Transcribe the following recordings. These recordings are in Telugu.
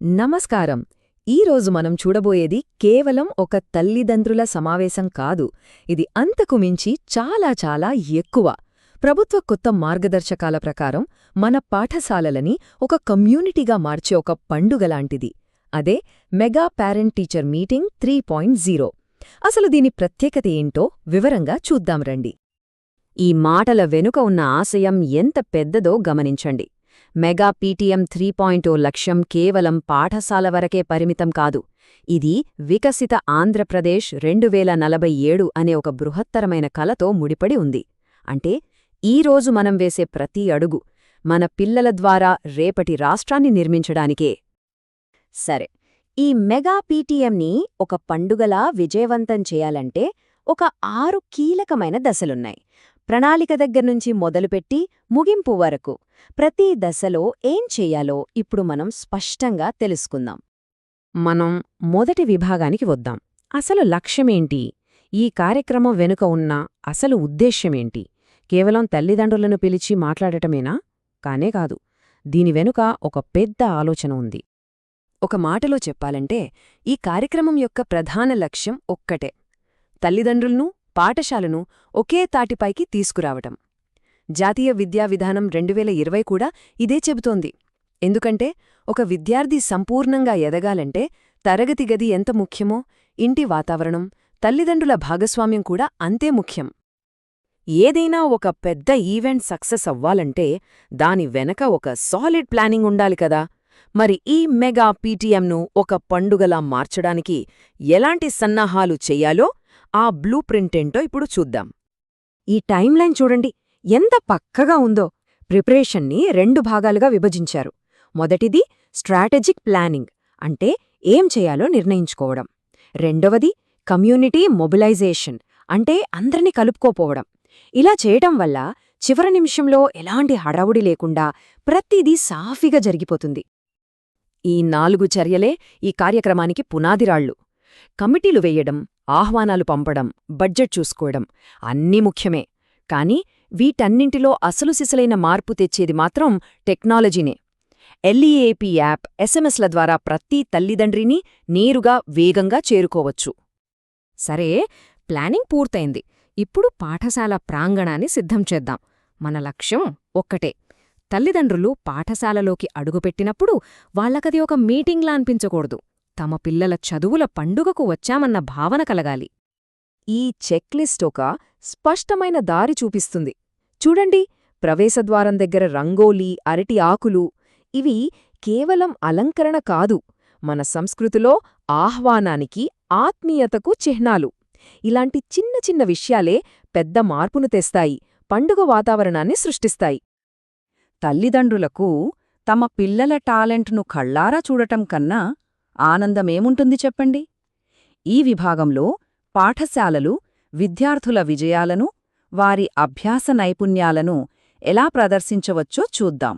నమస్కారం. ఈరోజు మనం చూడబోయేది కేవలం ఒక తల్లిదండ్రుల సమావేశం కాదు. ఇది అంతకు మించి చాలా చాలా ఎక్కువ. ప్రభుత్వ కొత్త మార్గదర్శకాల ప్రకారం మన పాఠశాలలని ఒక కమ్యూనిటీగా మార్చే ఒక పండుగలాంటిది. అదే మెగా పేరెంట్ టీచర్ మీటింగ్ 3.0. అసలు దీని ప్రత్యేకత ఏంటో వివరంగా చూద్దాం రండి. ఈ మాటల వెనుక ఉన్న ఆశయం ఎంత పెద్దదో గమనించండి. మెగా పీటీఎం 3.0 లక్ష్యం కేవలం పాఠశాల వరకే పరిమితం కాదు. ఇది వికసిత ఆంధ్రప్రదేశ్ 2047 అనే ఒక బృహత్తరమైన కలతో ముడిపడి ఉంది. అంటే ఈరోజు మనం వేసే ప్రతి అడుగు మన పిల్లల ద్వారా రేపటి రాష్ట్రాన్ని నిర్మించడానికే. సరే, ఈ మెగా పీటీఎంని ఒక పండుగలా విజయవంతం చేయాలంటే ఒక 6 కీలకమైన దశలున్నాయి. ప్రణాళిక దగ్గర్నుంచి మొదలుపెట్టి ముగింపు వరకు ప్రతి దశలో ఏం చెయ్యాలో ఇప్పుడు మనం స్పష్టంగా తెలుసుకుందాం. మనం మొదటి విభాగానికి వద్దాం. అసలు లక్ష్యమేంటి? ఈ కార్యక్రమం వెనుక ఉన్న అసలు ఉద్దేశ్యమేంటి? కేవలం తల్లిదండ్రులను పిలిచి మాట్లాడటమేనా? కానే కాదు. దీని వెనుక ఒక పెద్ద ఆలోచన ఉంది. ఒక మాటలో చెప్పాలంటే ఈ కార్యక్రమం యొక్క ప్రధాన లక్ష్యం ఒక్కటే: తల్లిదండ్రులను, పాఠశాలను ఒకే తాటిపైకి తీసుకురావటం. జాతీయ విద్యా విధానం 2020 కూడా ఇదే చెబుతోంది. ఎందుకంటే ఒక విద్యార్థి సంపూర్ణంగా ఎదగాలంటే తరగతి గది ఎంత ముఖ్యమో, ఇంటి వాతావరణం, తల్లిదండ్రుల భాగస్వామ్యం కూడా అంతే ముఖ్యం. ఏదైనా ఒక పెద్ద ఈవెంట్ సక్సెస్ అవ్వాలంటే దాని వెనక ఒక సాలిడ్ ప్లానింగ్ ఉండాలి కదా. మరి ఈ మెగా పీటీఎంను ఒక పండుగలా మార్చడానికి ఎలాంటి సన్నాహాలు చెయ్యాలో ఆ బ్లూ ప్రింట్ ఏంటో ఇప్పుడు చూద్దాం. ఈ టైమ్లైన్ చూడండి, ఎంత పక్కగా ఉందో. ప్రిపరేషన్ని 2 భాగాలుగా విభజించారు. మొదటిది స్ట్రాటజిక్ ప్లానింగ్, అంటే ఏం చేయాలో నిర్ణయించుకోవడం. రెండవది కమ్యూనిటీ మొబిలైజేషన్, అంటే అందరినీ కలుపుకోపోవడం. ఇలా చేయటం వల్ల చివరి నిమిషంలో ఎలాంటి హడావుడి లేకుండా ప్రతిదీ సాఫీగా జరిగిపోతుంది. ఈ 4 చర్యలే ఈ కార్యక్రమానికి పునాదిరాళ్లు. కమిటీలు వేయడం, ఆహ్వానాలు పంపడం, బడ్జెట్ చూసుకోవడం అన్నీ ముఖ్యమే. కానీ వీటన్నింటిలో అసలు సిసలైన మార్పు తెచ్చేది మాత్రం టెక్నాలజీనే. ఎల్ఈఏపీ యాప్, ఎస్ఎంఎస్ల ద్వారా ప్రతి తల్లిదండ్రిని నేరుగా వేగంగా చేరుకోవచ్చు. సరే, ప్లానింగ్ పూర్తయింది. ఇప్పుడు పాఠశాల ప్రాంగణాన్ని సిద్ధం చేద్దాం. మన లక్ష్యం ఒక్కటే: తల్లిదండ్రులు పాఠశాలలోకి అడుగుపెట్టినప్పుడు వాళ్లకది ఒక మీటింగ్లా అనిపించకూడదు. తమ పిల్లల చదువుల పండుగకు వచ్చామన్న భావన కలగాలి. ఈ చెక్లిస్ట్ ఒక స్పష్టమైన దారి చూపిస్తుంది. చూడండి, ప్రవేశద్వారం దగ్గర రంగోలీ, అరటి ఆకులు — ఇవి కేవలం అలంకరణ కాదు, మన సంస్కృతిలో ఆహ్వానానికి, ఆత్మీయతకు చిహ్నాలు. ఇలాంటి చిన్న చిన్న విషయాలే పెద్ద మార్పును తెస్తాయి, పండుగ వాతావరణాన్ని సృష్టిస్తాయి. తల్లిదండ్రులకు తమ పిల్లల టాలెంట్ను కళ్ళారా చూడటం కన్నా ఆనందమేముంటుంది చెప్పండి? ఈ విభాగంలో పాఠశాలలు విద్యార్థుల విజయాలను, వారి అభ్యాస నైపుణ్యాలను ఎలా ప్రదర్శించవచ్చో చూద్దాం.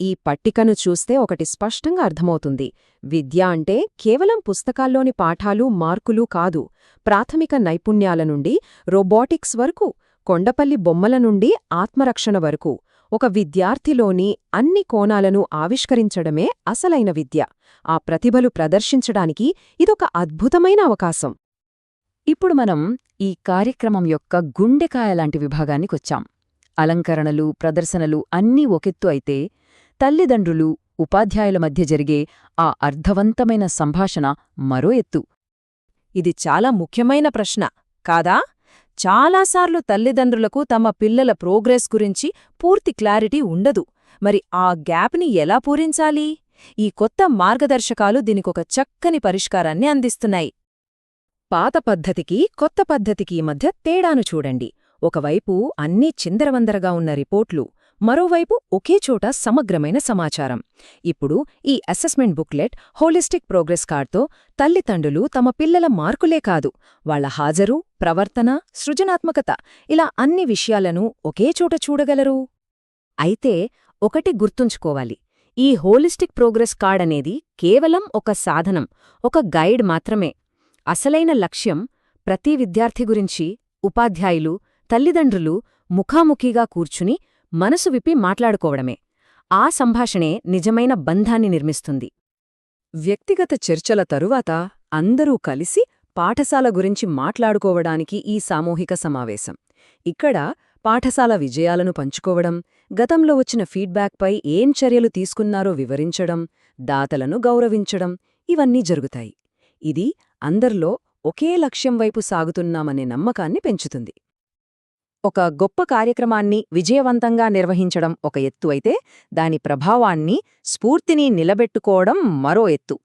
ఈ పట్టికను చూస్తే ఒకటి స్పష్టంగా అర్థమవుతుంది. విద్య అంటే కేవలం పుస్తకాల్లోని పాఠాలు, మార్కులు కాదు. ప్రాథమిక నైపుణ్యాల నుండి రోబోటిక్స్ వరకు, కొండపల్లి బొమ్మల నుండి ఆత్మరక్షణ వరకు ఒక విద్యార్థిలోని అన్ని కోణాలను ఆవిష్కరించడమే అసలైన విద్య. ఆ ప్రతిభలు ప్రదర్శించడానికి ఇదొక అద్భుతమైన అవకాశం. ఇప్పుడు మనం ఈ కార్యక్రమం యొక్క గుండెకాయలాంటి విభాగానికొచ్చాం. అలంకరణలు, ప్రదర్శనలు అన్నీ ఒకెత్తు అయితే, తల్లిదండ్రులు, ఉపాధ్యాయుల మధ్య జరిగే ఆ అర్థవంతమైన సంభాషణ మరో ఎత్తు. ఇది చాలా ముఖ్యమైన ప్రశ్న, కాదా? చాలాసార్లు తల్లిదండ్రులకు తమ పిల్లల ప్రోగ్రెస్ గురించి పూర్తి క్లారిటీ ఉండదు. మరి ఆ గ్యాప్ని ఎలా పూరించాలి? ఈ కొత్త మార్గదర్శకాలు దీనికొక చక్కని పరిష్కారాన్ని అందిస్తున్నాయి. పాత పద్ధతికి, కొత్త పద్ధతికి మధ్య తేడాను చూడండి. ఒకవైపు అన్నీ చిందరవందరగా ఉన్న రిపోర్ట్లు, మరోవైపు ఒకేచోట సమగ్రమైన సమాచారం. ఇప్పుడు ఈ అసెస్మెంట్ బుక్లెట్, హోలిస్టిక్ ప్రోగ్రెస్ కార్డ్తో తల్లిదండ్రులు తమ పిల్లల మార్కులే కాదు, వాళ్ల హాజరు, ప్రవర్తన, సృజనాత్మకత — ఇలా అన్ని విషయాలను ఒకేచోట చూడగలరు. అయితే ఒకటి గుర్తుంచుకోవాలి: ఈ హోలిస్టిక్ ప్రోగ్రెస్ కార్డ్ అనేది కేవలం ఒక సాధనం, ఒక గైడ్ మాత్రమే. అసలైన లక్ష్యం ప్రతి విద్యార్థి గురించి ఉపాధ్యాయులు, తల్లిదండ్రులు ముఖాముఖిగా కూర్చుని మనసు విప్పి మాట్లాడుకోవడమే. ఆ సంభాషణే నిజమైన బంధాన్ని నిర్మిస్తుంది. వ్యక్తిగత చర్చల తరువాత అందరూ కలిసి పాఠశాల గురించి మాట్లాడుకోవడానికి ఈ సామూహిక సమావేశం. ఇక్కడ పాఠశాల విజయాలను పంచుకోవడం, గతంలో వచ్చిన ఫీడ్బ్యాక్పై ఏం చర్యలు తీసుకున్నారో వివరించడం, దాతలను గౌరవించడం ఇవన్నీ జరుగుతాయి. ఇది అందర్లో ఒకే లక్ష్యం వైపు సాగుతున్నామనే నమ్మకాన్ని పెంచుతుంది. ఒక గొప్ప కార్యక్రమాన్ని విజయవంతంగా నిర్వహించడం ఒక ఎత్తు అయితే, దాని ప్రభావాన్ని, స్ఫూర్తిని నిలబెట్టుకోవడం మరో ఎత్తు.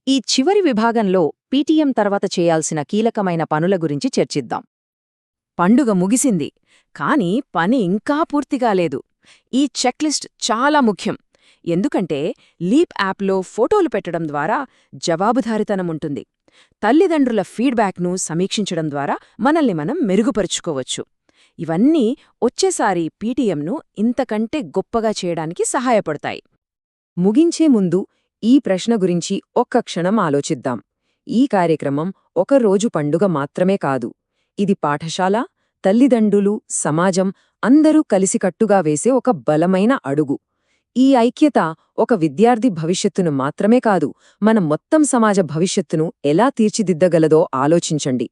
ఈ చివరి విభాగంలో పీటీఎం తర్వాత చేయాల్సిన కీలకమైన పనుల గురించి చర్చిద్దాం. పండుగ ముగిసింది, కానీ పని ఇంకా పూర్తిగా లేదు. ఈ చెక్లిస్ట్ చాలా ముఖ్యం. ఎందుకంటే లీప్ యాప్లో ఫోటోలు పెట్టడం ద్వారా జవాబుదారితనముంటుంది. తల్లిదండ్రుల ఫీడ్బ్యాక్ను సమీక్షించడం ద్వారా మనల్ని మనం మెరుగుపరుచుకోవచ్చు. ఇవన్నీ వచ్చేసారి పీటీఎంను ఇంతకంటే గొప్పగా చేయడానికి సహాయపడతాయి. ముగించే ముందు ఈ ప్రశ్న గురించి ఒక్క క్షణం ఆలోచిద్దాం. ఈ కార్యక్రమం ఒక రోజు పండుగ మాత్రమే కాదు. ఇది పాఠశాల, తల్లిదండ్రులు, సమాజం అందరూ కలిసికట్టుగా వేసే ఒక బలమైన అడుగు. ఈ ఐక్యత ఒక విద్యార్థి భవిష్యత్తును మాత్రమే కాదు, మన మొత్తం సమాజ భవిష్యత్తును ఎలా తీర్చిదిద్దగలదో ఆలోచించండి.